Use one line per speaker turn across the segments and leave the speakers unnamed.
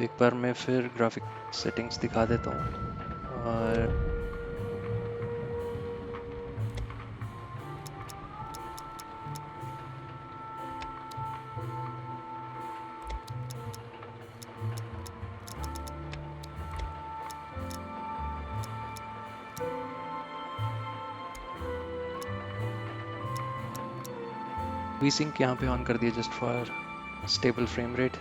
तो एक बार मैं फिर ग्राफिक सेटिंग्स दिखा देता हूँ और वीसिंक यहाँ पे ऑन कर दिया just for stable frame rate.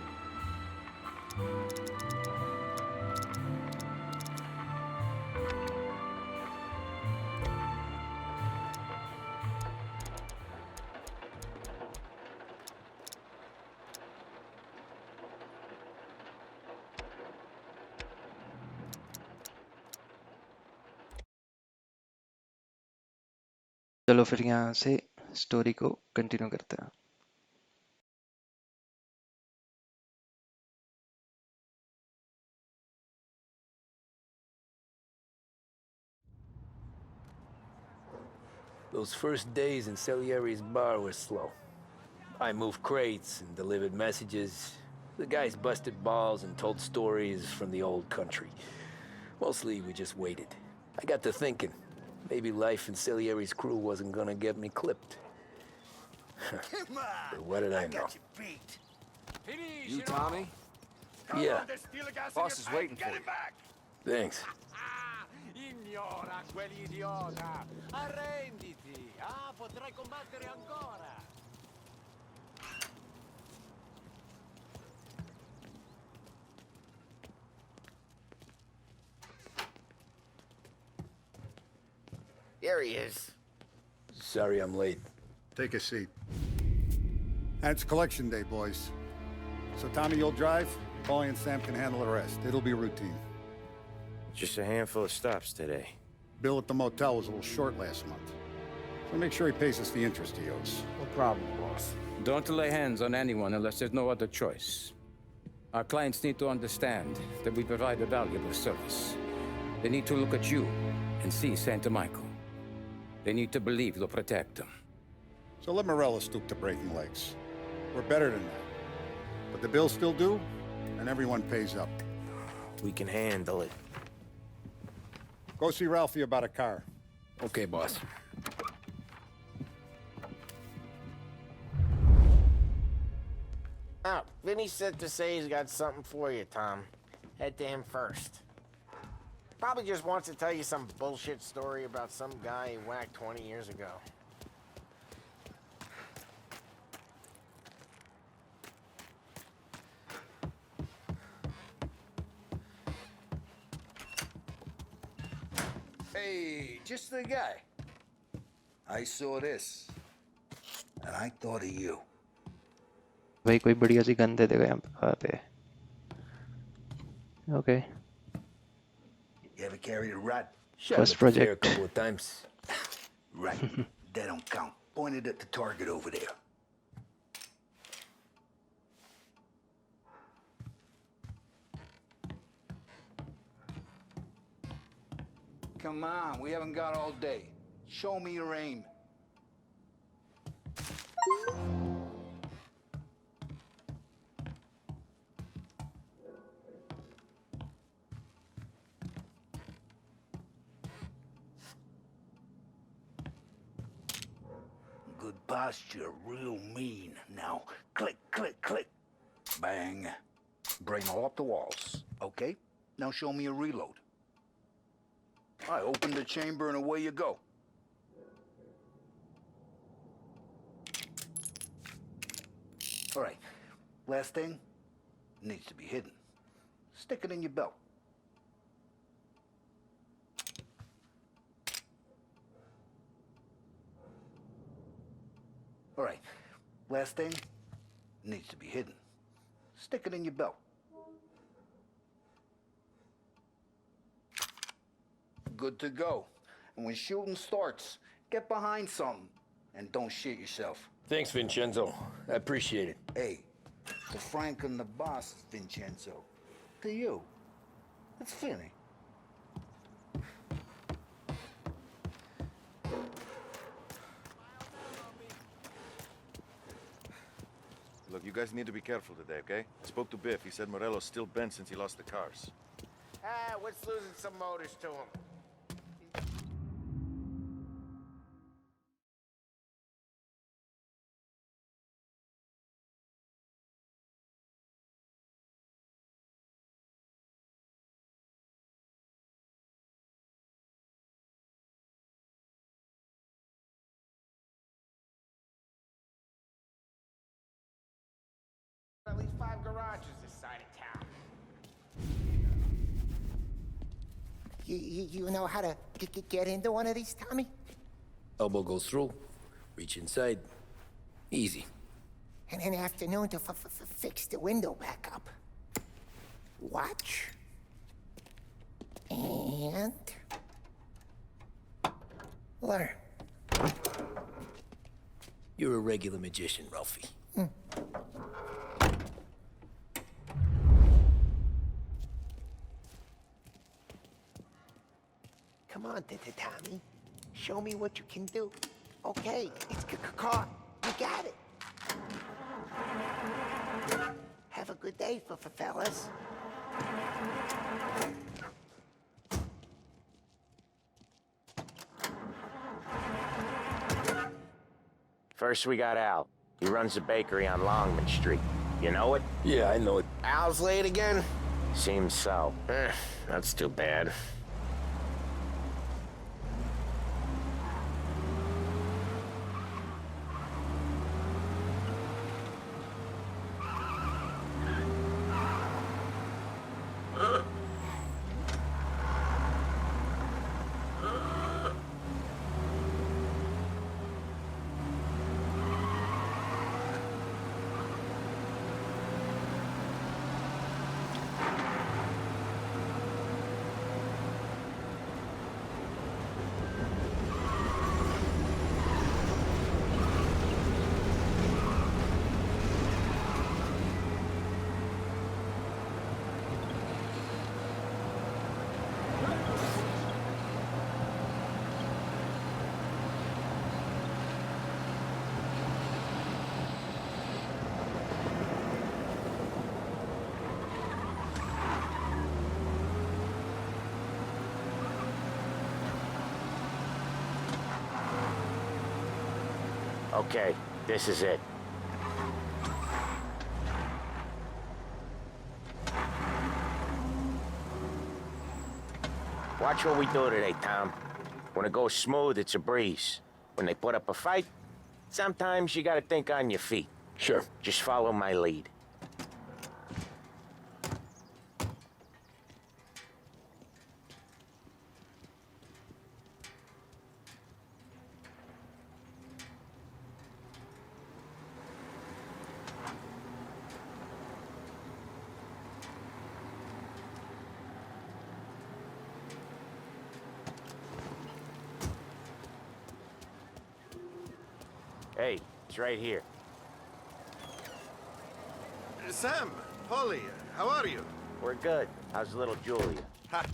चलो फिर यहाँ से स्टोरी को कंटिन्यू करते हैं।
Those first days in Salieri's bar were slow. I moved crates and delivered messages. The guys busted balls and told stories from the old country. Mostly we just waited. I got to thinking, maybe life in Salieri's crew wasn't gonna get me clipped. But what did I know?
You, Tommy?
Yeah.
Boss is waiting for you.
Thanks.
Ignora quell'idiota! Arrenditi! Ah, potrai combattere ancora!
There he is.
Sorry I'm late.
Take a seat. And it's collection day, boys. So Tommy, you'll drive. Paulie and Sam can handle the rest. It'll be routine.
Just a handful of stops today.
Bill at the motel was a little short last month. So make sure he pays us the interest he owes.
No problem, boss.
Don't lay hands on anyone unless there's no other choice. Our clients need to understand that we provide a valuable service. They need to look at you and see Santa Michael. They need to believe you'll protect them.
So let Morella stoop to breaking legs. We're better than that. But the bill's still due, and everyone pays up.
We can handle it.
Go see Ralphie about a car.
Okay, boss.
Oh, Vinny said to say he's got something for you, Tom. Head to him first. Probably just wants to tell you some bullshit story about some guy he whacked 20 years ago.
Hey, just the guy. I saw this, and I thought of you.
भाई कोई बढ़िया सी gun दे देगा यहाँ पे। Okay
You ever carried a rat?
Shot
First
him at the fair a
project.
couple of times.
Right. That don't count. Pointed at the target over there. Come on, we haven't got all day. Show me your aim. Good posture, real mean. Now, click, click, click. Bang. Bring off the walls, okay? Now show me a reload. I open the chamber and away you go. All right, last thing, needs to be hidden. Stick it in your belt. All right, last thing, needs to be hidden. Stick it in your belt. Good to go. And when shooting starts, get behind something and don't shit yourself.
Thanks, Vincenzo. I appreciate it.
Hey, to Frank and the boss, Vincenzo. To you. It's Finny.
Look, you guys need to be careful today, okay? I spoke to Biff. He said Morello's still bent since he lost the cars.
Ah, what's losing some motors to him? At least 5 garages this side of town.
You know how to get into one of these, Tommy?
Elbow goes through. Reach inside. Easy.
And an afternoon to fix the window back up. Watch. And... learn.
You're a regular magician, Ralphie.
Come on, Tommy. Show me what you can do. Okay, it's car. You got it. Have a good day, fellas.
First, we got Al. He runs the bakery on Longman Street. You know it?
Yeah, I know it.
Al's late again? Seems so. That's too bad. Okay, this is it. Watch what we do today, Tom. When it goes smooth, it's a breeze. When they put up a fight, sometimes you gotta think on your feet.
Sure.
Just follow my lead. Hey, it's right here.
Sam, Polly, how are you?
We're good. How's little Julia?
Ha.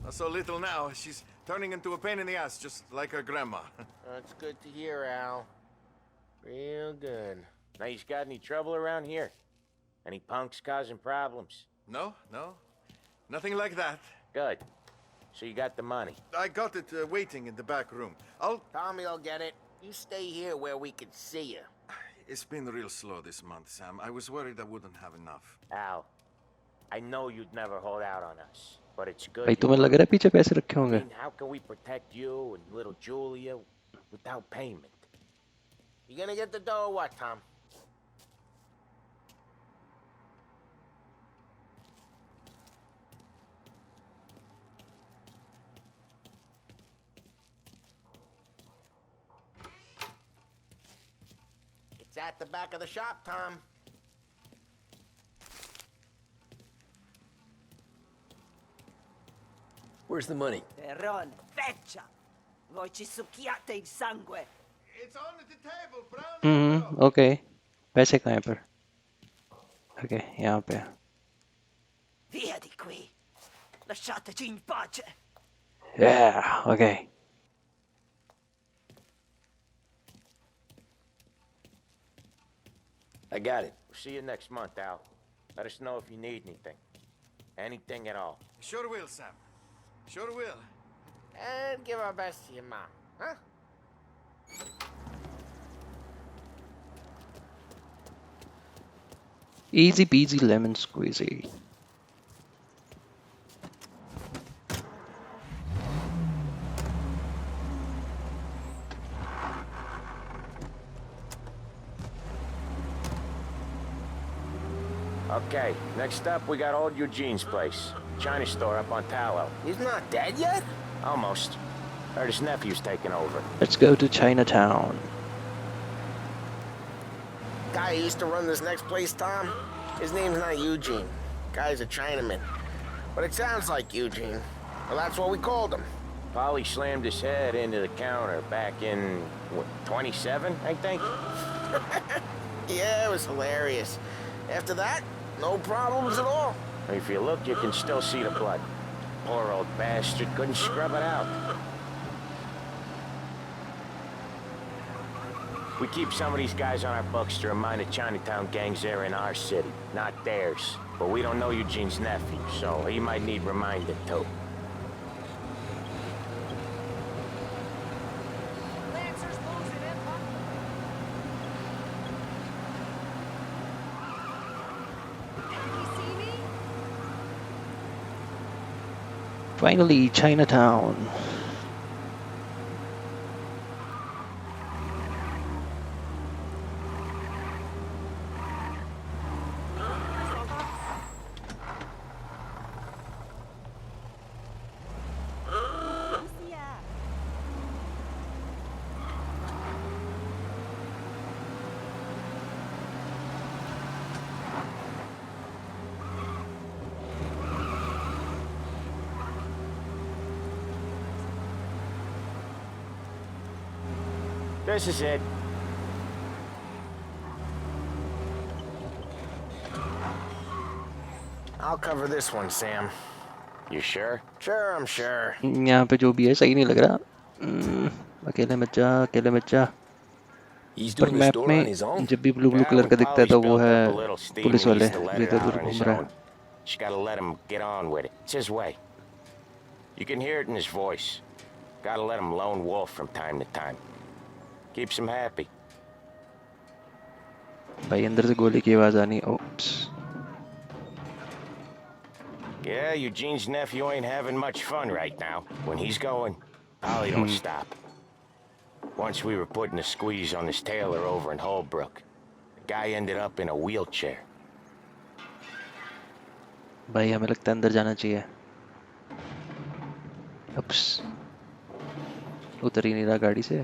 Not so little now. She's turning into a pain in the ass, just like her grandma.
That's good to hear, Al. Real good. Now, you got any trouble around here? Any punks causing problems?
No. Nothing like that.
Good. So you got the money?
I got it waiting in the back room.
Tommy will get it. You stay here where we can see you.
It's been real slow this month, Sam. I was worried I wouldn't have enough.
Al, I know you'd never hold out on us, but it's good.
भाई तुम्हें लग रहा है पीछे पैसे रखे
I
होंगे?
mean, how can we protect you and little Julia without payment? You gonna get the dough or what, Tom? It's at the back of the shop, Tom.
Where's the money?
Terron, feccia! Voi ci succhiate il sangue!
It's on the table, brown.
Okay पैसे कहाँ हैं पर okay यहाँ पे
Via di qui. Lasciateci in pace.
yeah okay
I got it. See you next month, Al. Let us know if you need anything. Anything at all.
Sure will, Sam. Sure will.
And give our best to your mom, huh?
easy peasy lemon squeezy
Okay, next up we got old Eugene's place. China store up on Tallow. He's not dead yet? Almost. Heard his nephew's taking over.
let's go to Chinatown
Guy who used to run this next place, Tom, his name's not Eugene. Guy's a Chinaman. But it sounds like Eugene. Well, that's what we called him. Polly slammed his head into the counter back in, what, 27, I think? Yeah, it was hilarious. After that, no problems at all. If you look, you can still see the blood. Poor old bastard couldn't scrub it out. We keep some of these guys on our books to remind the Chinatown gangs they're in our city, not theirs. But we don't know Eugene's nephew, so he might need reminding too.
Lancers losing it, huh? You see me?
finally Chinatown
This is it. I'll cover this one, Sam. You sure? Sure, I'm sure.
यहाँ पे जो भी है सही नहीं लग रहा अकेले मत जा
He's
पर
doing the
map
store on his
में
own.
जब भी ब्लू ब्लू कलर का दिखता है तो वो है पुलिस वाले जो इधर उधर घूम रहे हैं
Just gotta let him get on with it. It's his way. You can hear it in his voice. Gotta let him lone wolf from time to time. Keeps him happy.
भाई अंदर से गोली की आवाज आनी oops
Yeah, Eugene's nephew ain't having much fun right now. When he's going, Ollie don't stop. Once we were putting a squeeze on this tailor over in Holbrook. The guy ended up in a wheelchair.
भाई हमें लगता है अंदर जाना चाहिए oops उतर ही नहीं रहा गाड़ी से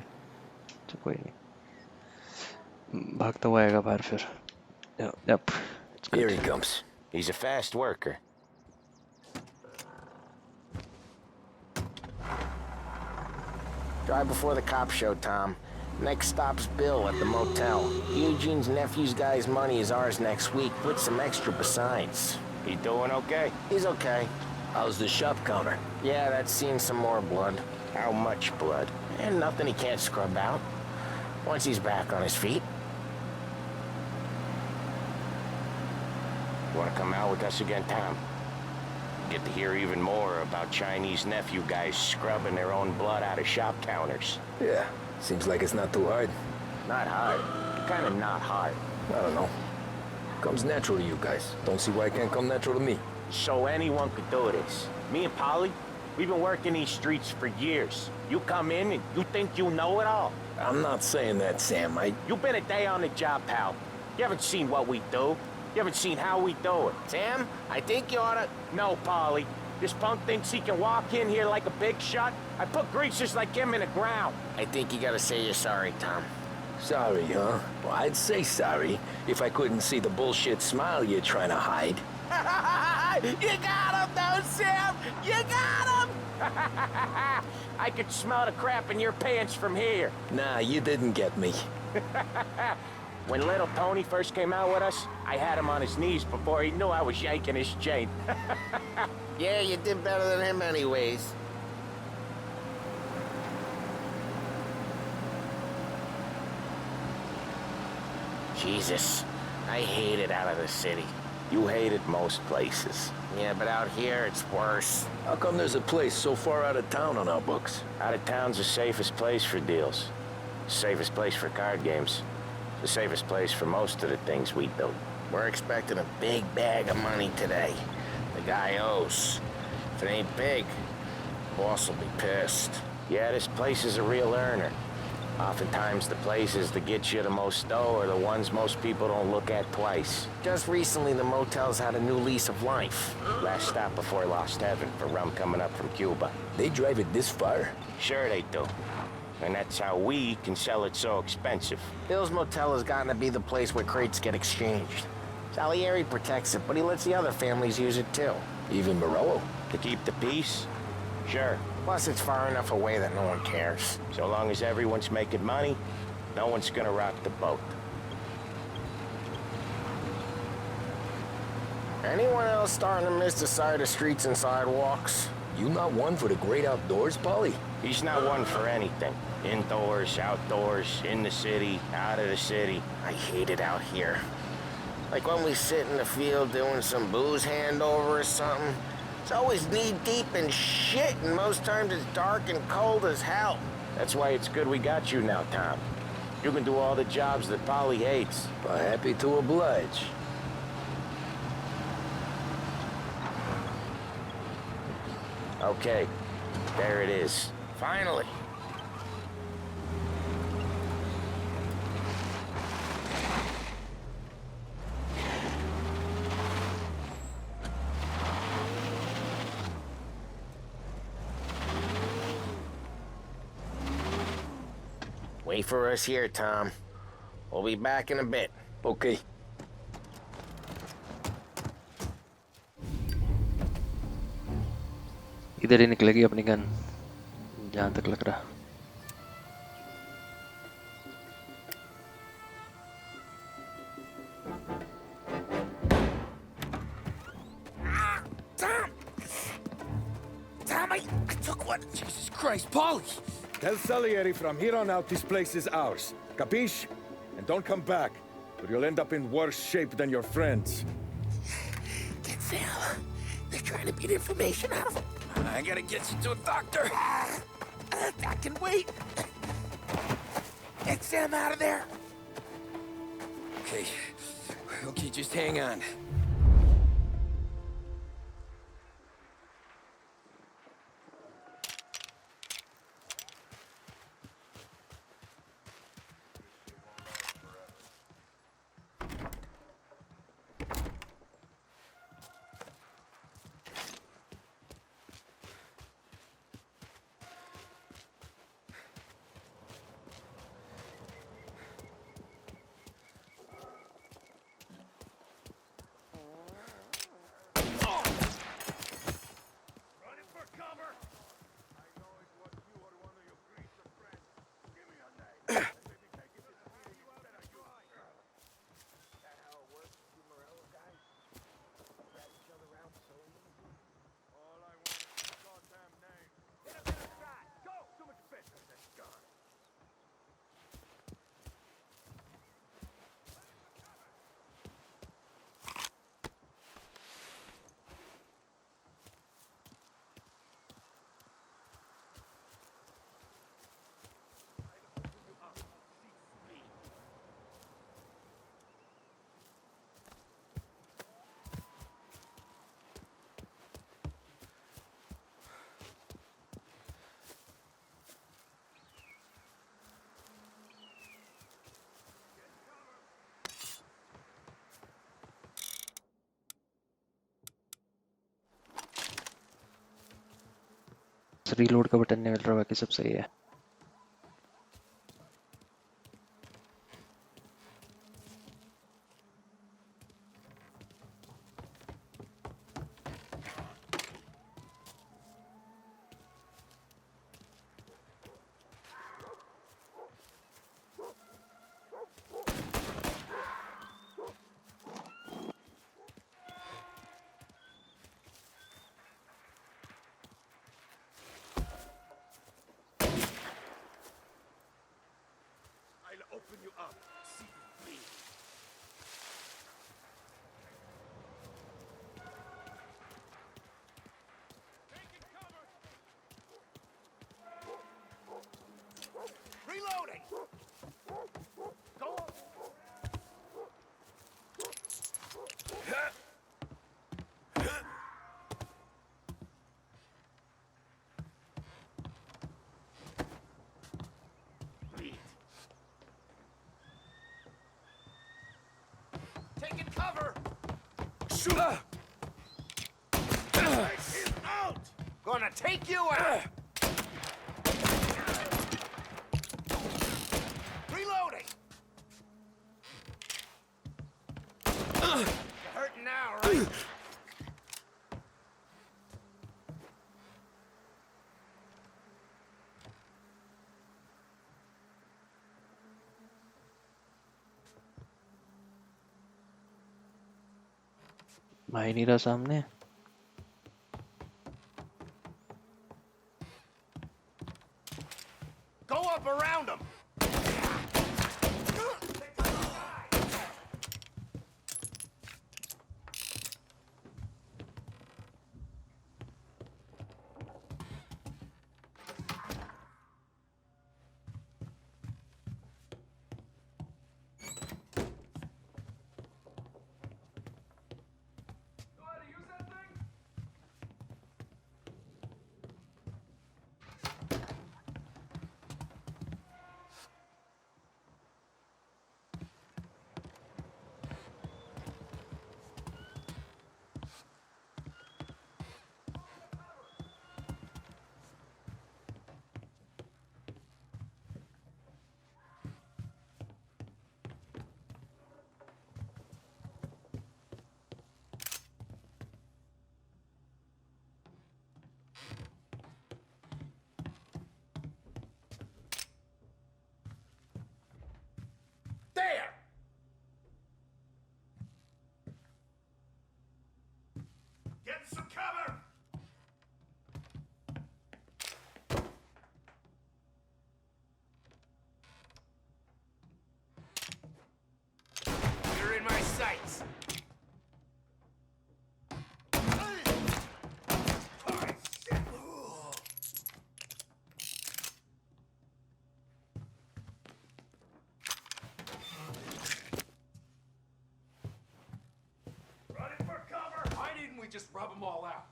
तो कोई नहीं भागता हुआ आएगा बाहर फिर yep
Here he comes.
He's a fast worker. Drive before the cops show, Tom. Next stop's Bill at the motel. Eugene's nephew's guy's money is ours next week, with some extra besides. He doing okay? He's okay.
How's the shop counter?
Yeah, that's seen some more blood. How much blood? And nothing he can't scrub out. Once he's back on his feet. You wanna come out with us again, Tom? Get to hear even more about Chinese nephew guys scrubbing their own blood out of shop counters.
Yeah, seems like it's not too hard.
Not hard. Kinda not hard.
I don't know. Comes natural to you guys. Don't see why it can't come natural to me.
So anyone could do this. Me and Polly, we've been working these streets for years. You come in and you think you know it all.
I'm not saying that, Sam.
You've been a day on the job, pal. You haven't seen what we do. You haven't seen how we do it. Sam, I think you oughta... No, Polly. This punk thinks he can walk in here like a big shot. I put greasers like him in the ground. I think you gotta say you're sorry, Tom.
Sorry, huh? Well, I'd say sorry if I couldn't see the bullshit smile you're trying to hide.
You got him, though, Sam! You got him! I could smell the crap in your pants from here.
Nah, you didn't get me.
When little Tony first came out with us, I had him on his knees before he knew I was yanking his chain.
Yeah, you did better than him anyways.
Jesus, I hate it out of the city. You hate it most places.
Yeah, but out here, it's worse.
How come there's a place so far out of town on our books?
Out of town's the safest place for deals. Safest place for card games. The safest place for most of the things we do.
We're expecting a big bag of money today. The guy owes. If it ain't big, boss will be pissed.
Yeah, this place is a real earner. Oftentimes the places that get you the most dough are the ones most people don't look at twice.
Just recently, the motel's had a new lease of life.
Last stop before Lost Heaven for rum coming up from Cuba.
They drive it this far?
Sure they do. And that's how we can sell it so expensive.
Bill's Motel has gotten to be the place where crates get exchanged. Salieri protects it, but he lets the other families use it too.
Even Morello?
To keep the peace? Sure.
Plus, it's far enough away that no one cares.
So long as everyone's making money, no one's gonna rock the boat.
Anyone else starting to miss the side of streets and sidewalks?
You not one for the great outdoors, Polly?
He's not one for anything. Indoors, outdoors, in the city, out of the city.
I hate it out here. Like when we sit in the field doing some booze handover or something. It's always knee-deep in shit, and most times it's dark and cold as hell.
That's why it's good we got you now, Tom. You can do all the jobs that Polly hates.
Happy to oblige.
Okay, there it is.
Finally. Wait for us here, Tom. We'll be back in a bit.
Okay.
इधर ही निकलेगी अपनी gun, जहाँ तक लग रहा।
Tom, I took one.
Jesus Christ, Polly! Tell Salieri from here on out this place is ours. Capiche? And don't come back, or you'll end up in worse shape than your friends.
Get Sam. They're trying to beat information out of him.
I gotta get you to a doctor.
I can wait. Get Sam out of there.
Okay, just hang on.
Reload का button नहीं मिल रहा, बाकी सब सही है।
open you up. See me.
Reloading! Go on.
Taking cover!
Shoot! Take him out!
Gonna take you out!
Reloading!
You're hurting now, right?
भाई नहीं रहा सामने.
Go up around him! There! Get some cover!
You're in my sights!
Running for cover!
Why didn't we just rub them all out?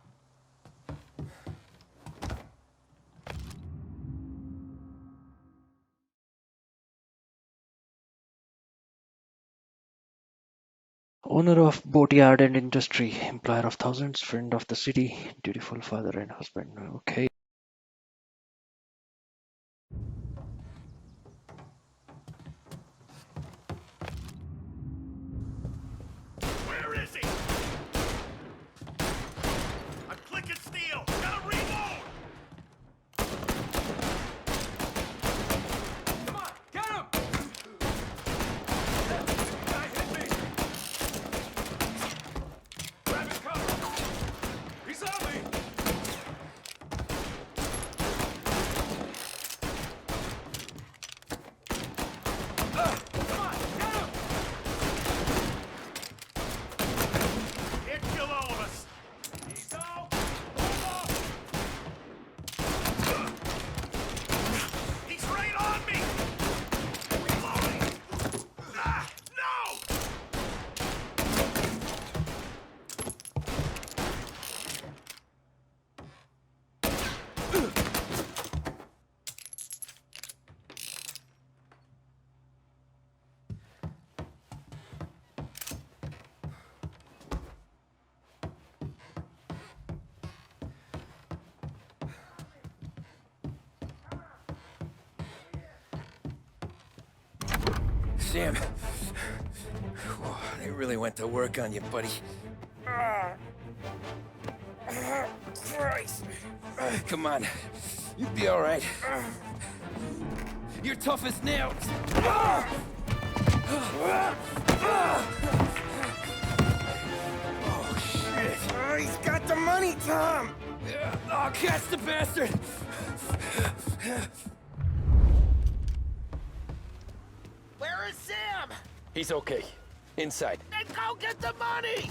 Owner of boatyard and industry, employer of thousands, friend of the city, dutiful father and husband. Okay.
Where is he? I'm clicking steel! Gotta reload!
Come on, get him! Guy hit me! Grabbing cover! He's on me! Come on, get him!
Can't kill all of us!
He's out! Hold up!
He's right on me! Reloading! Ah, no!
Sam, whoa, they really went to work on you, buddy. Christ. Come on, you'll be all right. You're tough as nails. Oh, shit.
Oh, he's got the money, Tom!
Oh, catch the bastard!
Where
Where's Sam?
He's okay. Inside.
Then go get the money!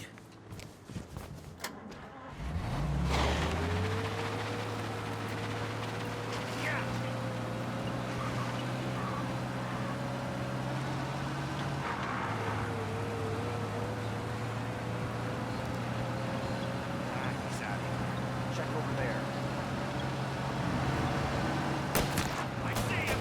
Check over there.
I see him!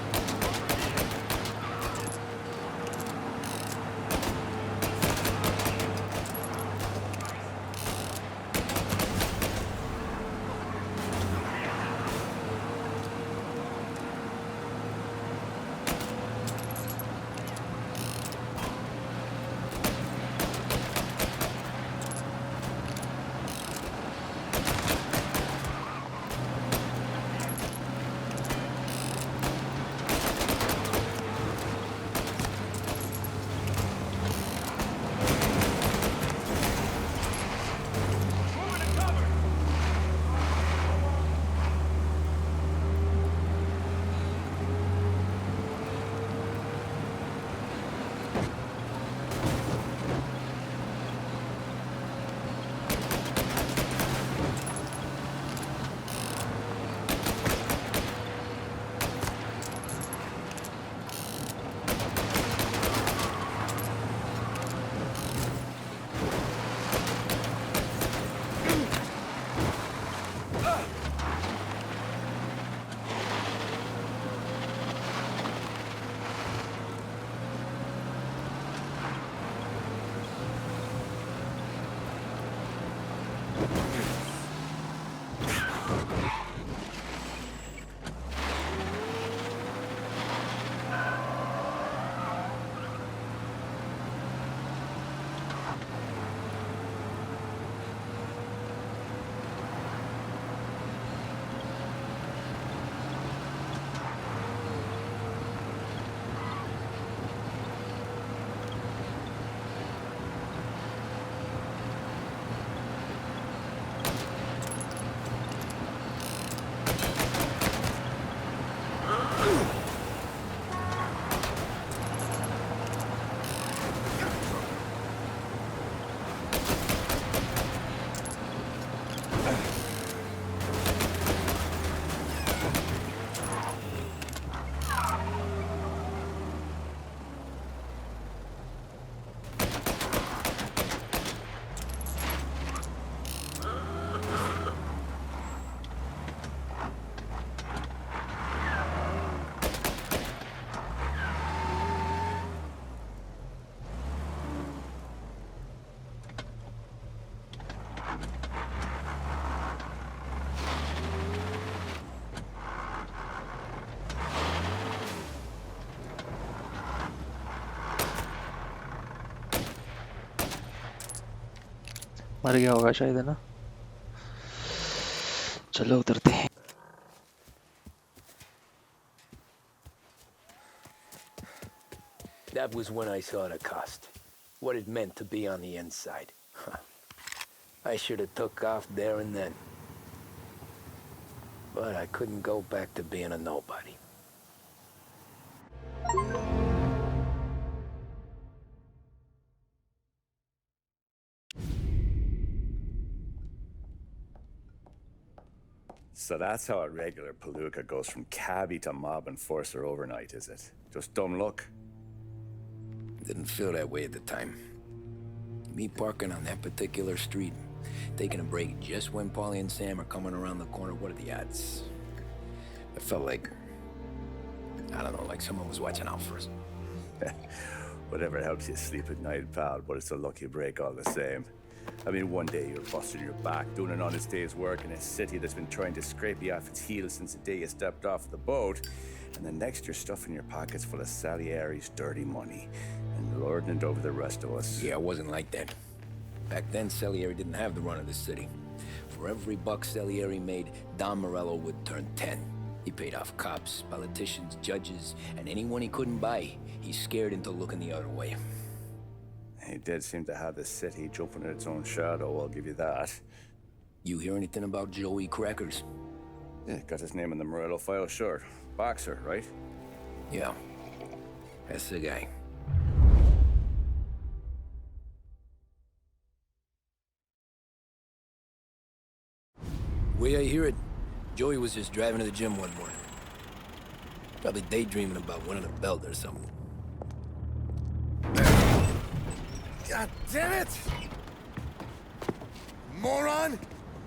Moving to cover!
मर गया होगा शायद, है ना? चलो उतरते हैं।
That was when I saw the cost. What it meant to be on the inside. Huh. I should have took off there and then. But I couldn't go back to being a nobody.
So that's how a regular palooka goes from cabbie to mob enforcer overnight, is it? Just dumb luck?
Didn't feel that way at the time. Me parking on that particular street, taking a break just when Paulie and Sam are coming around the corner, what are the odds? I felt like, I don't know, like someone was watching out for us.
Whatever helps you sleep at night, pal, but it's a lucky break all the same. I mean, one day you're busting your back, doing an honest day's work in a city that's been trying to scrape you off its heels since the day you stepped off the boat, and then next you're stuffing your pockets full of Salieri's dirty money and lording it over the rest of us.
Yeah, it wasn't like that. Back then, Salieri didn't have the run of the city. For every buck Salieri made, Don Morello would turn 10. He paid off cops, politicians, judges, and anyone he couldn't buy, he scared into looking the other way.
He did seem to have the city jumping at its own shadow, I'll give you that.
You hear anything about Joey Crackers?
Yeah, got his name in the Morello file, sure. Boxer, right?
Yeah, that's the guy. way I hear it, Joey was just driving to the gym one morning. Probably daydreaming about winning a belt or something.
God damn it! Moron!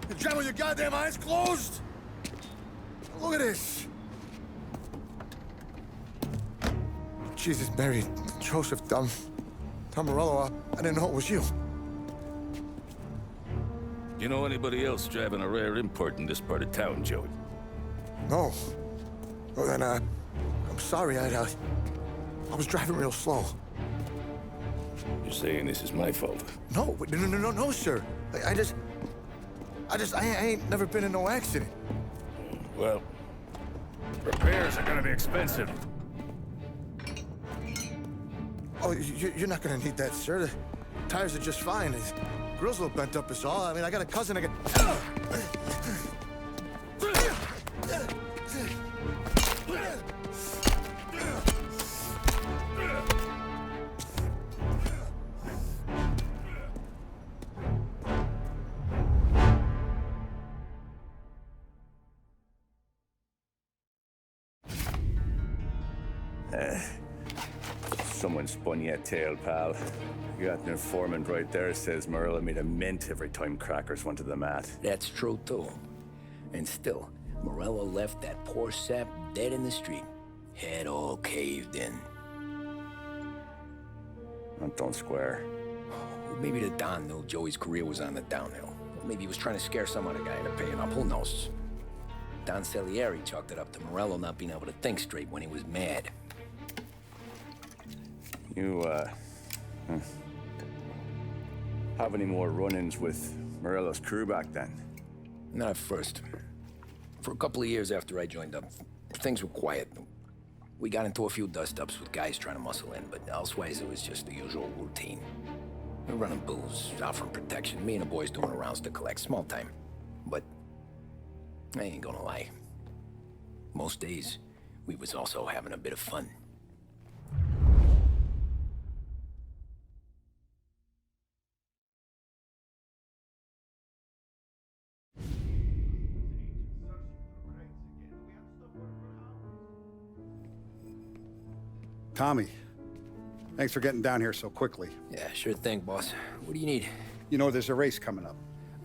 You're driving with your goddamn eyes closed? Look at this! Jesus, Mary, Joseph, Tom Morello, I didn't know it was you.
You know anybody else driving a rare import in this part of town, Joey?
No. Well, then, I'm sorry, I was driving real slow.
You're saying this is my fault?
No, no, sir. I ain't never been in no accident.
Well, repairs are gonna be expensive.
Oh, you're not gonna need that, sir. The tires are just fine. The grill's a little bent up is all. I mean, I got a cousin I can...
Someone spun you a tale, pal. You got an informant right there says Morello made a mint every time crackers went to the mat.
That's true, too. And still, Morello left that poor sap dead in the street. Head all caved in.
That don't square.
Well, maybe the Don knew Joey's career was on the downhill. Maybe he was trying to scare some other guy into paying up. Who knows? Don Salieri chalked it up to Morello not being able to think straight when he was mad.
You, have any more run-ins with Morello's crew back then?
Not at first. For a couple of years after I joined up, things were quiet. We got into a few dust-ups with guys trying to muscle in, but elsewise it was just the usual routine. We were running booze, offering protection, me and the boys doing rounds to collect, small time. But I ain't gonna lie. Most days, we was also having a bit of fun.
Tommy, thanks for getting down here so quickly.
Yeah, sure thing, boss. What do you need?
You know there's a race coming up.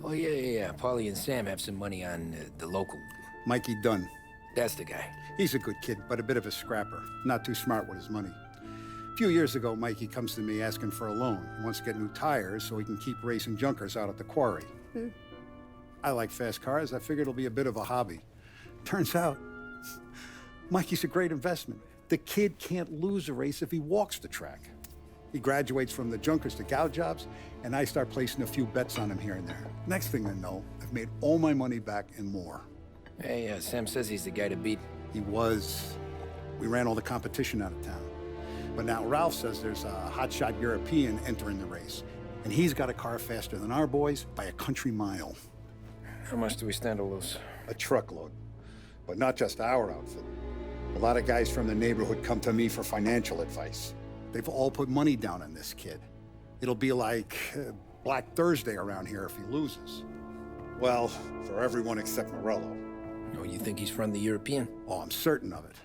Oh, yeah. Paulie and Sam have some money on the local.
Mikey Dunn.
That's the guy.
He's a good kid, but a bit of a scrapper. Not too smart with his money. A few years ago, Mikey comes to me asking for a loan. He wants to get new tires so he can keep racing junkers out at the quarry. I like fast cars. I figured it'll be a bit of a hobby. Turns out, Mikey's a great investment. The kid can't lose a race if he walks the track. He graduates from the junkers to gal jobs, and I start placing a few bets on him here and there. Next thing I know, I've made all my money back and more.
Hey, Sam says he's the guy to beat.
He was. We ran all the competition out of town. But now Ralph says there's a hotshot European entering the race, and he's got a car faster than our boys by a country mile.
How much do we stand to lose?
A truckload. But not just our outfit. A lot of guys from the neighborhood come to me for financial advice. They've all put money down on this kid. It'll be like Black Thursday around here if he loses. Well, for everyone except Morello.
Oh, you think he's from the European?
Oh, I'm certain of it.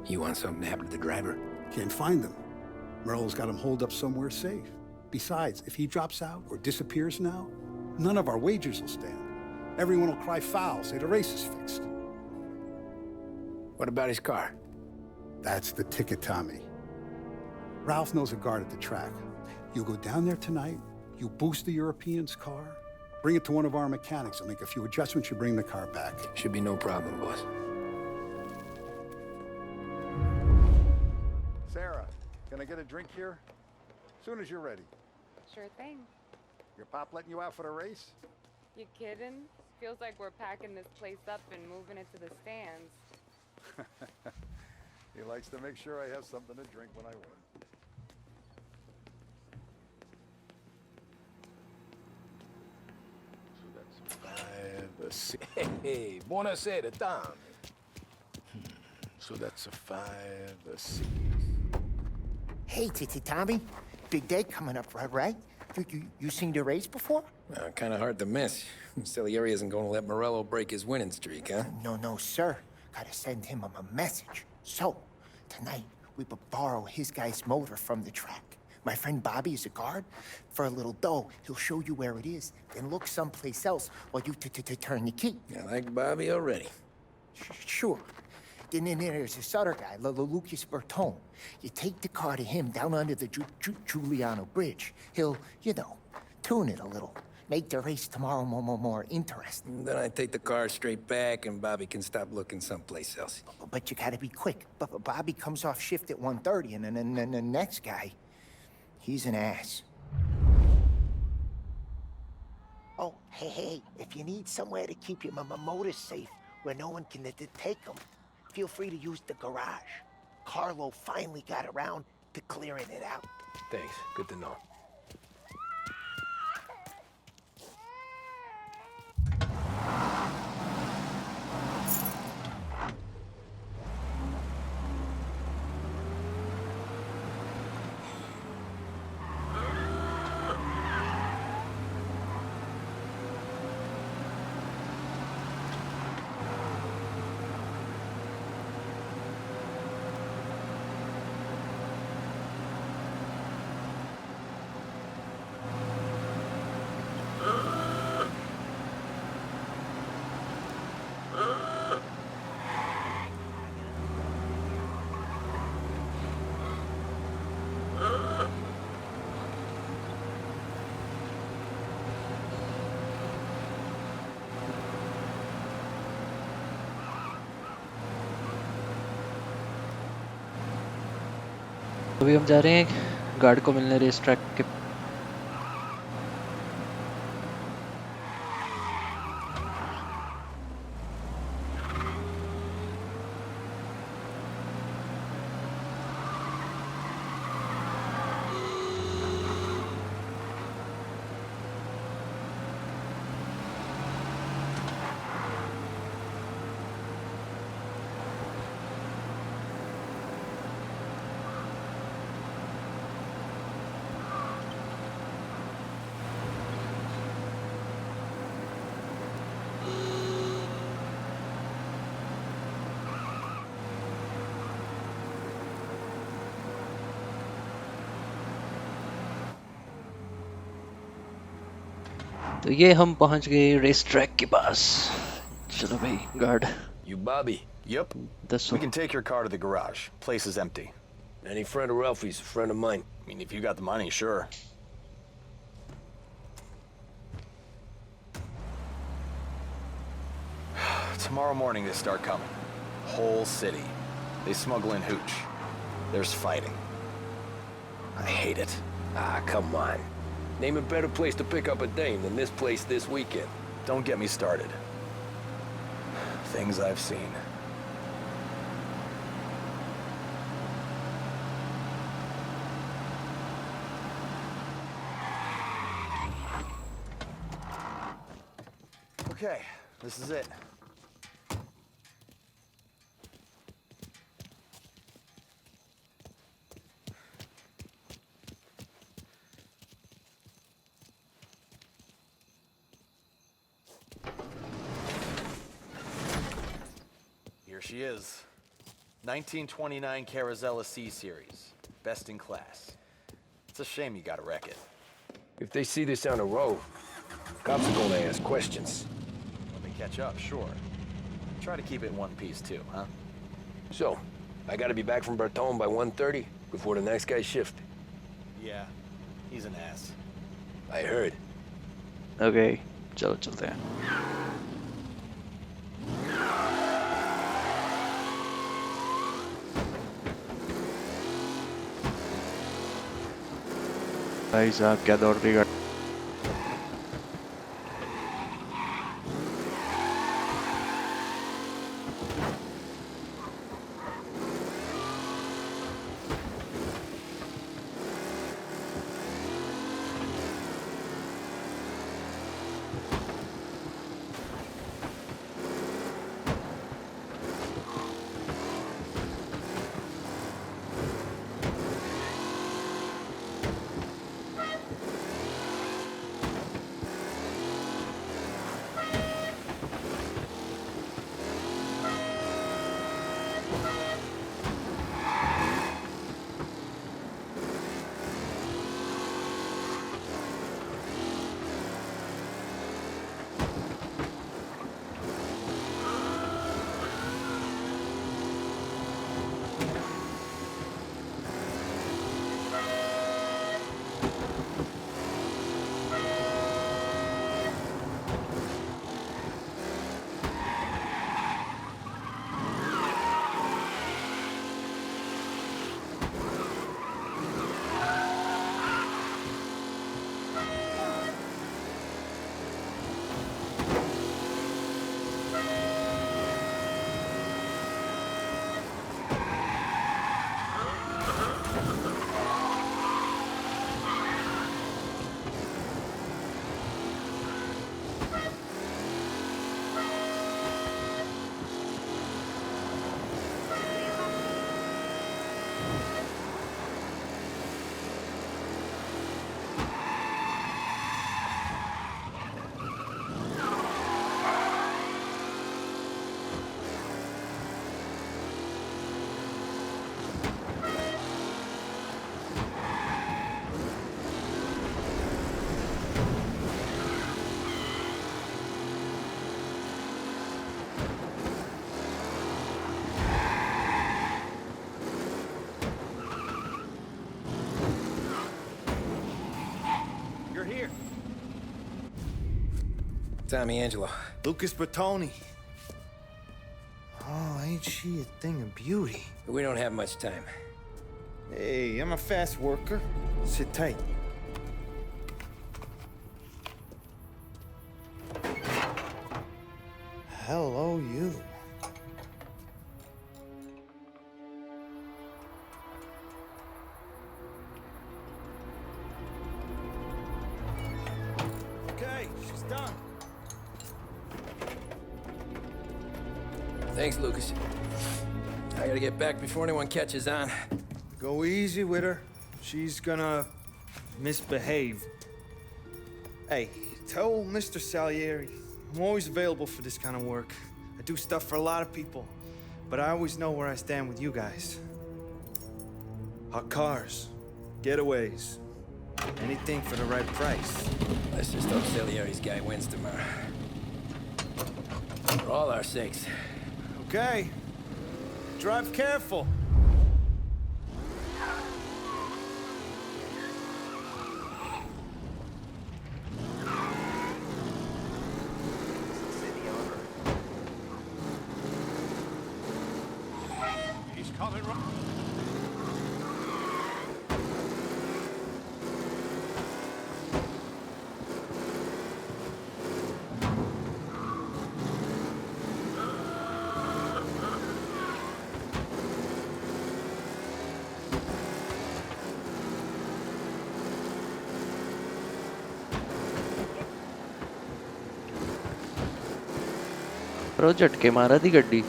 You want something to happen to the driver?
Can't find him. Morello's got him holed up somewhere safe. Besides, if he drops out or disappears now, none of our wagers will stand. Everyone will cry foul, say the race is fixed.
What about his car?
That's the ticket, Tommy. Ralph knows a guard at the track. You go down there tonight, you boost the European's car, bring it to one of our mechanics, and make a few adjustments, you bring the car back.
Should be no problem, boss.
Sarah, can I get a drink here? As soon as you're ready.
Sure thing.
Your pop letting you out for the race?
You kidding? Feels like we're packing this place up and moving it to the stands.
He likes to make sure I have something to drink when I win.
So that's 5 or 6. Hey, buonasera, Tom. So that's a 5 or 6.
Hey, Titi Tommy. Big day coming up, right? You seen the race before?
Kind of hard to miss. Salieri isn't going to let Morello break his winning streak, huh?
No, sir. Gotta send him a message. So, tonight, we borrow his guy's motor from the track. My friend Bobby is a guard. For a little dough, he'll show you where it is, then look someplace else while you turn the key.
I like Bobby already.
Sure. Then there's this other guy, Lucas Bertone. You take the car to him down under the Giuliano Bridge. He'll, tune it a little. Make the race tomorrow more interesting.
Then I take the car straight back and Bobby can stop looking someplace else.
But you gotta be quick. Bobby comes off shift at 1:30, and then the next guy, he's an ass. Oh, hey, if you need somewhere to keep your motor safe, where no one can take them, feel free to use the garage. Carlo finally got around to clearing it out.
Thanks, good to know.
अभी हम जा रहे हैं guard को मिलने race track के। तो ये हम पहुंच गए रेस ट्रैक के पास। चलो भाई guard.
You Bobby?
Yep. We can take your car to the garage. Place is empty.
Any friend of Ralphie's, a friend of mine.
I mean, if you got the money, sure. Tomorrow morning they start coming. Whole city. They smuggle in hooch. There's fighting. I hate it.
Ah, come on. Name a better place to pick up a dame than this place this weekend.
Don't get me started. Things I've seen. Okay, this is it. Here she is. 1929 Carazella C Series. Best in class. It's a shame you gotta wreck it.
If they see this on the road, cops are going to ask questions.
When they catch up, sure. Try to keep it in one piece too, huh?
So, I gotta be back from Bertone by 1:30 before the next guy's shift.
Yeah, he's an ass.
I heard.
Okay, चलो चलते हैं। भाई साहब क्या दौड़ रही गाड़ी।
Tommy Angelo.
Lucas Bertoni. Oh, ain't she a thing of beauty?
We don't have much time.
Hey, I'm a fast worker. Sit tight. Hello, you. Okay, she's done.
Thanks, Lucas. I gotta get back before anyone catches on.
Go easy with her. She's gonna misbehave. Hey, tell Mr. Salieri I'm always available for this kind of work. I do stuff for a lot of people, but I always know where I stand with you guys. Hot cars, getaways, anything for the right price.
Let's just hope Salieri's guy wins tomorrow. For all our sakes.
Okay. Drive careful.
He's coming right.
पर झटके मारा थी गड्डी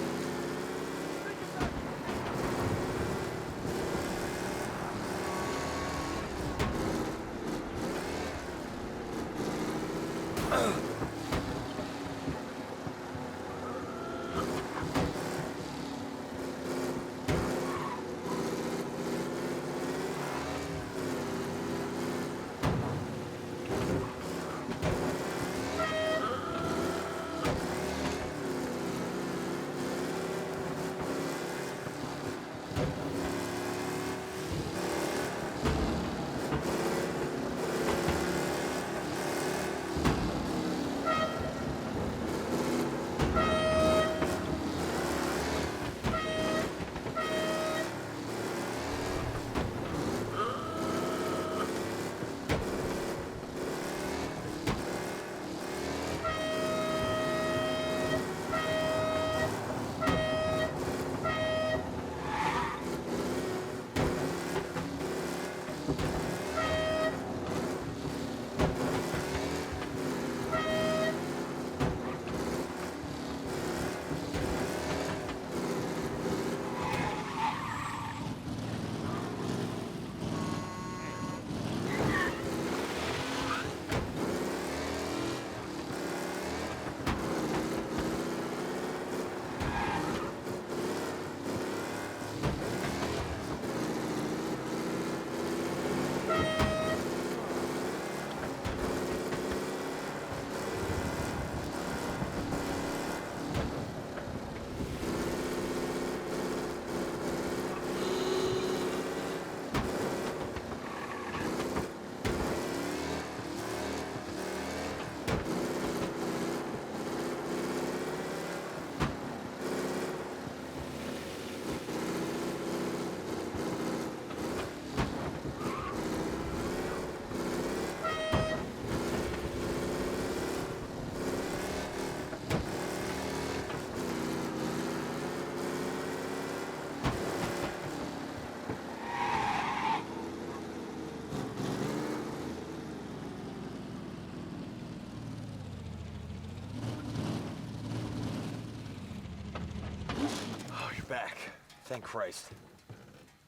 Back. Thank Christ.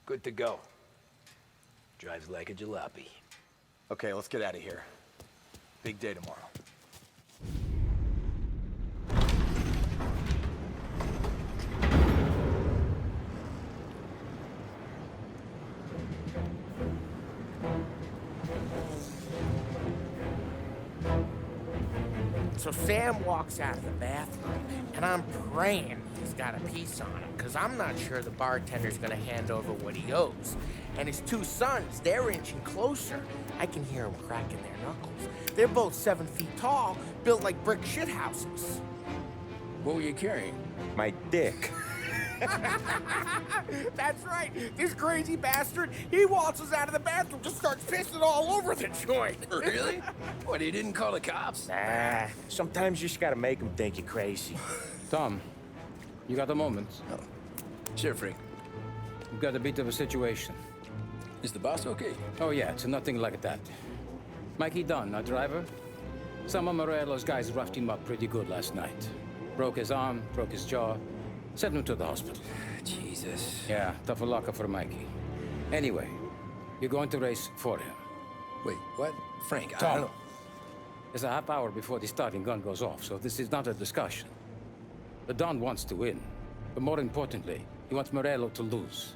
Good to go. Drives like a jalopy.
Okay, let's get out of here. Big day tomorrow.
So Sam walks out of the bathroom, and I'm praying he's He's got a piece on him, because I'm not sure the bartender's gonna hand over what he owes. And his two sons, they're inching closer. I can hear them cracking their knuckles. They're both 7 feet tall, built like brick shithouses.
What were you carrying?
My dick.
That's right. This crazy bastard, he waltzes out of the bathroom, just starts pissing all over the joint.
Really? What, he didn't call the cops?
Nah, sometimes you just gotta make them think you're crazy.
Tom, you got a moment?
No. Sure, Frank.
We've got a bit of a situation.
Is the boss okay?
Oh yeah, it's nothing like that. Mikey Dunn, our driver. Some of Morello's guys roughed him up pretty good last night. Broke his arm, broke his jaw. Sent him to the hospital.
Jesus.
Yeah, tough luck for Mikey. Anyway, you're going to race for him.
Wait, what? Frank, I
Tom,
don't...
there's a half hour before the starting gun goes off, so this is not a discussion. The Don wants to win, but more importantly, he wants Morello to lose.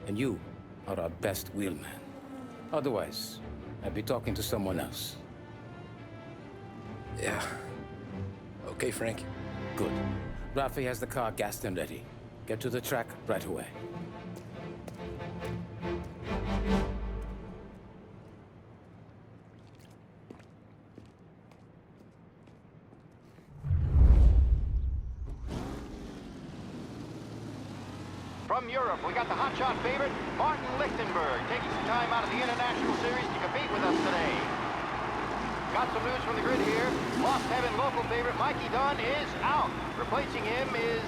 And you are our best wheelman. Otherwise, I'd be talking to someone else.
Yeah. Okay, Frank.
Good. Rafi has the car gassed and ready. Get to the track right away.
From Europe, we got the hotshot favorite, Martin Lichtenberg, taking some time out of the International Series to compete with us today. Got some news from the grid here. Lost Heaven local favorite Mikey Dunn is out. Replacing him is,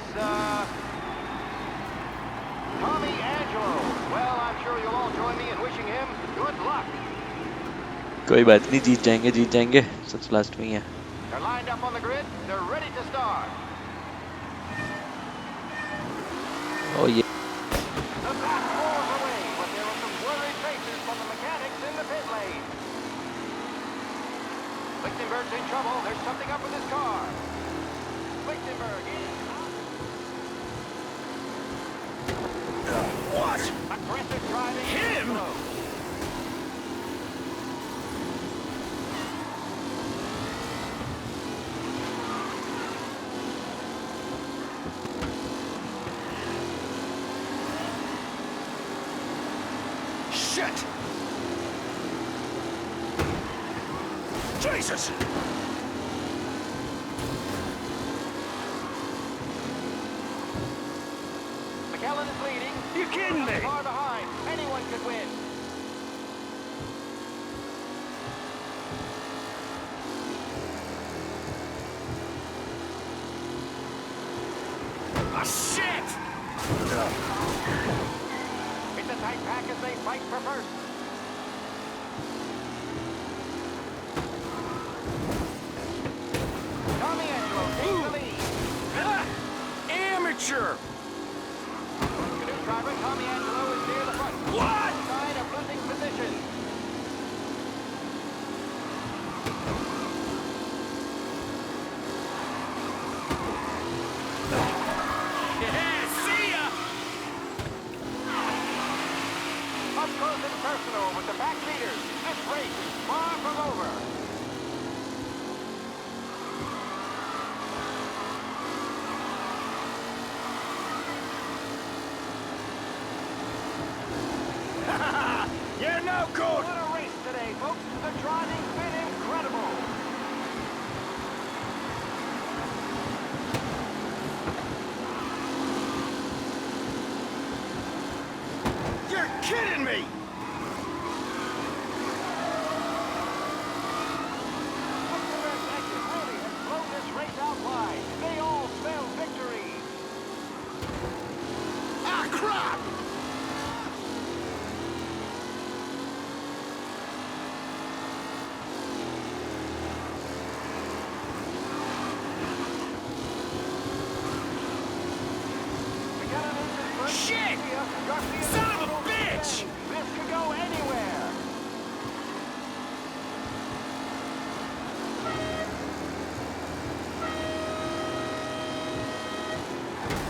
Tommy Angelo. Well, I'm sure you'll all join me in wishing him good luck.
कोई बात नहीं, जीत जाएंगे सबसे last में ही है.
They're lined up on the grid. They're ready to start.
Oh yeah.
The pass rolls away, but there are some worried faces from the mechanics in the pit lane. Lichtenberg's in trouble. There's something up with his car. Lichtenberg is out.
What?
Aggressive driving.
Him? Shit! Jesus!
McKellen is leading.
You kidding me?
Far behind. Anyone could win.
Ah, shit!
It's a tight pack as they fight for first. Tommy Angelo takes the lead.
Amateur!
Canoe driver Tommy Angelo is near the front.
What?
Sign of losing position.
Yeah, see ya!
Up close and personal with the back leaders. This race is far from over.
You're no good!
What a race today, folks. The driving's been incredible.
You're kidding me!
Lichtenberg's exit really has blown this race out wide. They all spell victory.
Ah, crap! Shit! Son of a bitch!
This could go anywhere.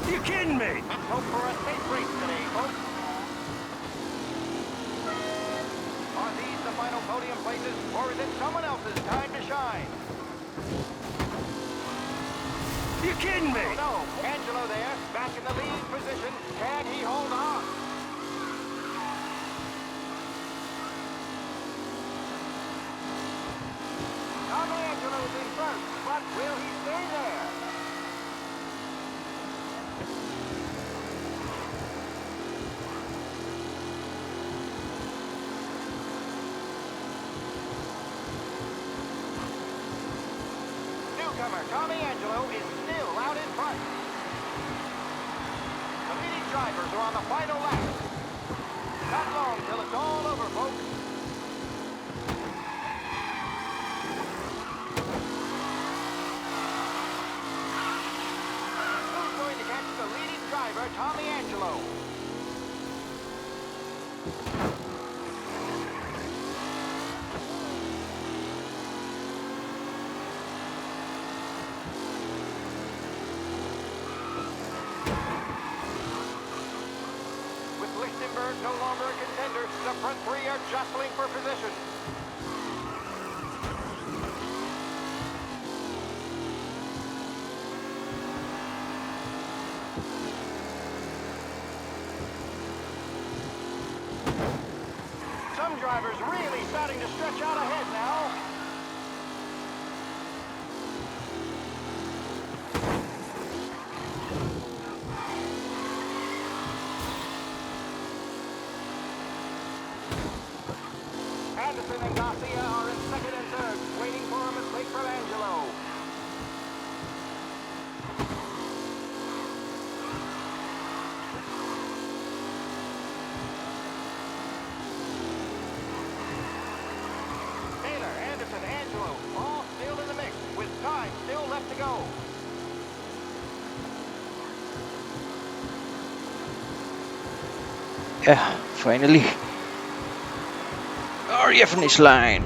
You kidding me?
Let's hope for a safe race today, folks. Are these the final podium places, or is it someone else's time to shine? You kidding me? Oh, no. Angelo there, back in the lead position. Can he hold on? Angelo's in front, but will he stay there? Newcomer Tommy Angelo is still out in front. The leading drivers are on the final lap. Not long till it's all over, folks. Who's going to catch the leading driver, Tommy Angelo? No longer a contender, the front three are jostling for position. Some drivers really starting to stretch out ahead now. Anderson and Garcia are in second and third, waiting for a mistake from Angelo. Taylor, Anderson, Angelo, all still in the mix, with time still left to go.
Yeah, finally. Area finish line.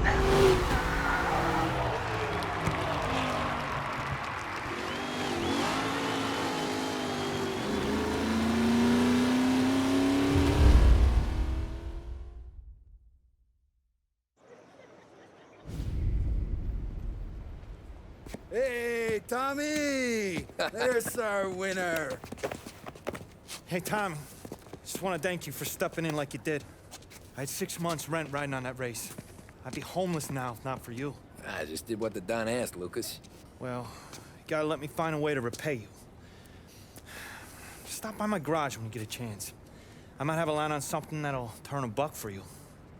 Hey, Tommy! There's our winner.
Hey, Tom. Just want to thank you for stepping in like you did. I had 6 months rent riding on that race. I'd be homeless now if not for you.
I just did what the Don asked, Lucas.
Well, you gotta let me find a way to repay you. Stop by my garage when you get a chance. I might have a line on something that'll turn a buck for you.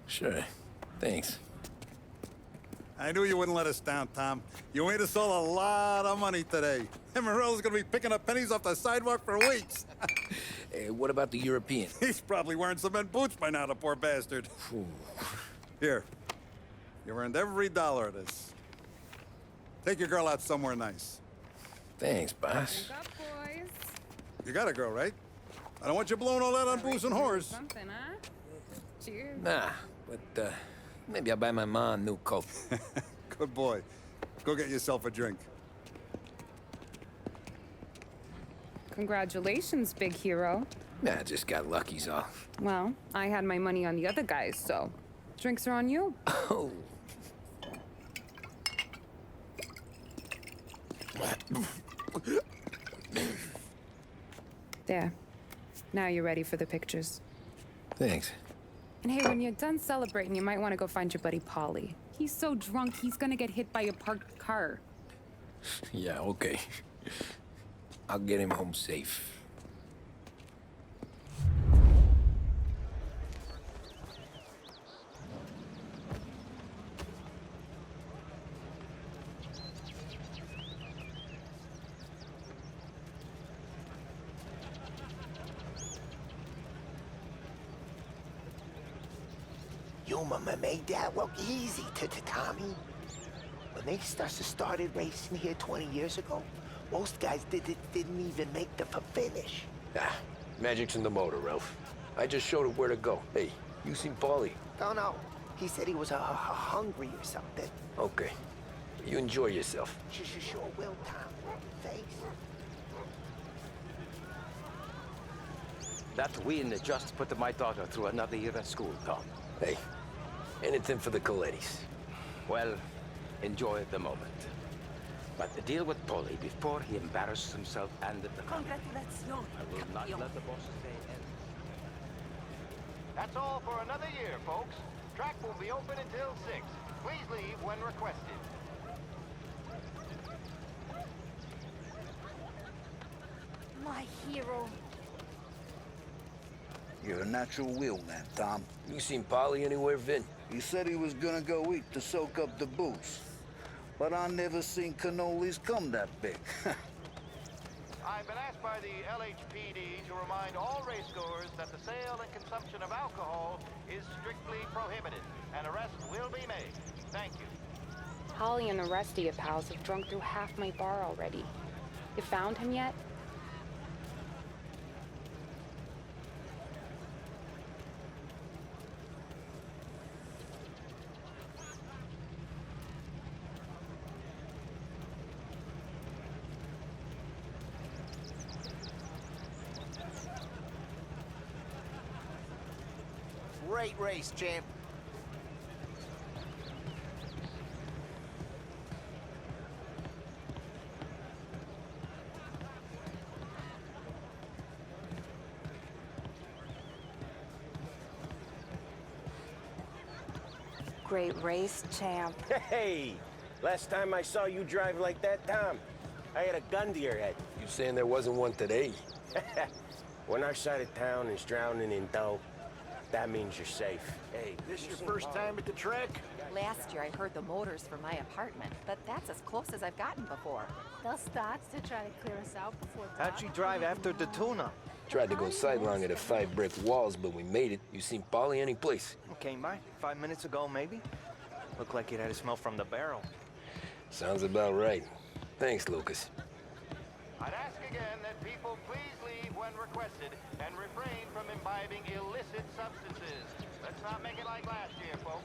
Sure. Thanks.
I knew you wouldn't let us down, Tom. You made us all a lot of money today. Emerald's gonna be picking up pennies off the sidewalk for weeks.
Hey, what about the European?
He's probably wearing cement boots by now, the poor bastard. Here. You earned every dollar of this. Take your girl out somewhere nice.
Thanks, boss.
Up, boys.
You got a girl, right? I don't want you blowing all that on booze and whores.
Something, huh? Cheers.
Nah, but maybe I'll buy my mom a new coat.
Good boy. Go get yourself a drink.
Congratulations, big hero.
Nah, just got lucky's all.
Well, I had my money on the other guys, so drinks are on you.
Oh.
There. Now you're ready for the pictures.
Thanks.
And hey, when you're done celebrating, you might want to go find your buddy Paulie. He's so drunk, he's gonna get hit by a parked car.
Yeah, okay. I'll get him home safe.
Your mama made that look easy to Tommy. When they started racing here 20 years ago, most guys didn't even make the finish.
Ah, magic's in the motor, Ralph. I just showed it where to go. Hey, you seen Paulie?
Don't know. He said he was hungry or something.
Okay. You enjoy yourself.
Sure will, Tom. Thanks.
That win just put my daughter through another year at school, Tom.
Hey, anything for the Colettis.
Well, enjoy the moment.
But deal with Polly before he embarrasses himself and the family.
Congratulations.
I will not let the bosses say anything.
That's all for another year, folks. Track will be open until 6. Please leave when requested.
My hero.
You're a natural wheelman, Tom.
You seen Polly anywhere, Vin?
He said he was gonna go eat to soak up the booze. But I never seen cannolis come that big.
I've been asked by the LHPD to remind all racegoers that the sale and consumption of alcohol is strictly prohibited. An arrest will be made. Thank you.
Holly and the rest of you pals have drunk through half my bar already. You found him yet?
Great race, champ.
Great race, champ.
Hey! Last time I saw you drive like that, Tom, I had a gun to your head.
You saying there wasn't one today?
When our side of town is drowning in dough, that means you're safe.
Hey, this your first time at the track?
Last year I heard the motors from my apartment, but that's as close as I've gotten before.
They'll start to try to clear us out before dark.
How'd you drive after the tuna?
Tried to go sidelong at the 5 brick walls, but we made it. You seen Polly any place?
Came by 5 minutes ago, maybe. Looked like it had a smell from the barrel.
Sounds about right. Thanks, Lucas.
I'd ask again that people please leave when requested and refrain from imbibing illicit substances. Let's not make it like last year, folks.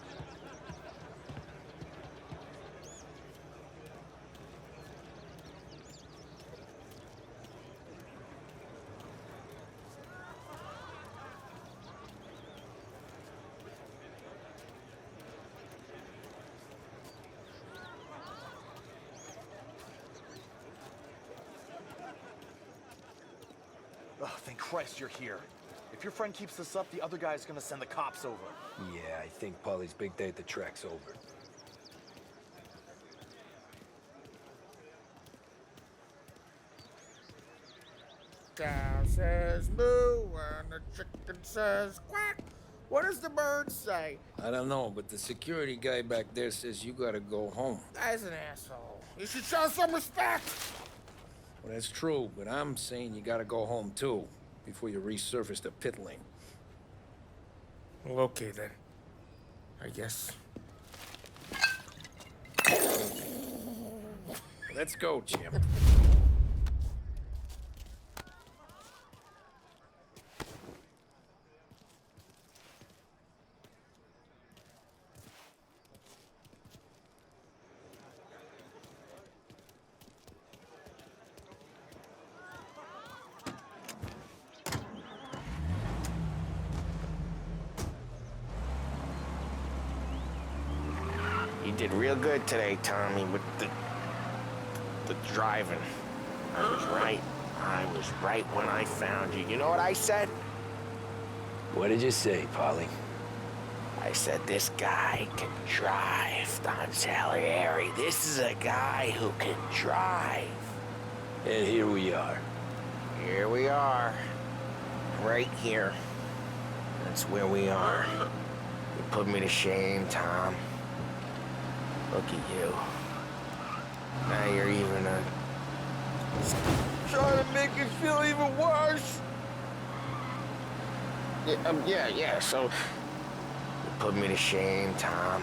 Oh, thank Christ you're here. If your friend keeps this up, the other guy's gonna send the cops over.
Yeah, I think Polly's big day at the track's over.
Cow says moo and the chicken says quack. What does the bird say?
I don't know, but the security guy back there says you gotta go home.
Guy's an asshole. You should show some respect.
Well, that's true, but I'm saying you gotta go home too, before you resurface the pit lane.
Well, okay then. I guess.
Let's go, champ.
You did real good today, Tommy, with the driving. I was right. I was right when I found you. You know what I said?
What did you say, Polly?
I said, this guy can drive, Don Salieri. This is a guy who can drive.
And here we are.
Here we are. Right here. That's where we are. You put me to shame, Tom. Look at you. Now you're even trying to make it feel even worse. Yeah, so you put me to shame, Tom.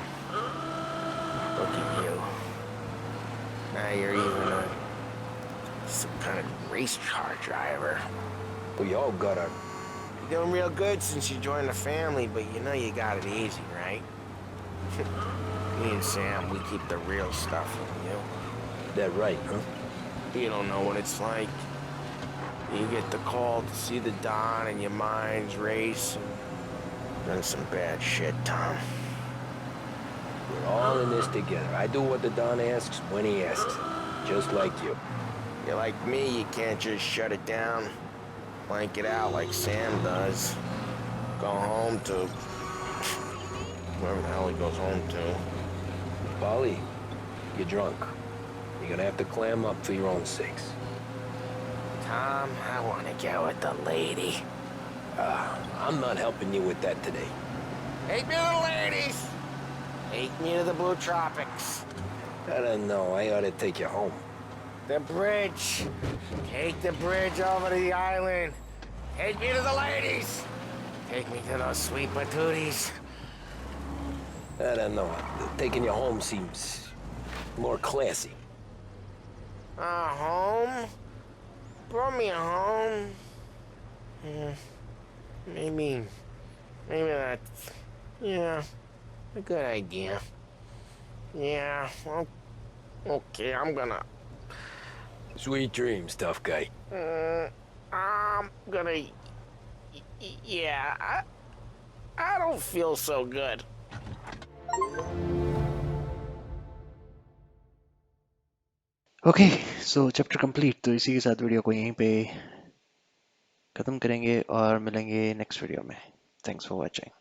Look at you. Now you're even some kind of race car driver.
We all got our...
You're doing real good since you joined the family, but you know you got it easy, right? Me and Sam, we keep the real stuff from you.
That right, huh?
You don't know what it's like. You get the call to see the Don and your minds race and done some bad shit, Tom.
We're all in this together. I do what the Don asks when he asks. just like you.
You're like me, you can't just shut it down, blank it out like Sam does. Go home to wherever the hell he goes home to.
Polly, you're drunk. You're gonna have to clam up for your own sakes.
Tom, I want to get with the lady.
I'm not helping you with that today.
Take me to the ladies! Take me to the Blue Tropics.
I don't know. I ought to take you home.
The bridge. Take the bridge over to the island. Take me to the ladies. Take me to those sweet patooties.
I don't know. Taking you home seems more classy.
Home? Brought me home. Maybe that's, yeah, a good idea. Yeah, well, okay, I'm gonna...
Sweet dreams, tough guy.
I'm gonna... Yeah, I don't feel so good.
Okay so chapter complete. तो इसी के साथ video को यहीं पे ख़त्म करेंगे और मिलेंगे नेक्स्ट वीडियो में। Thanks for watching.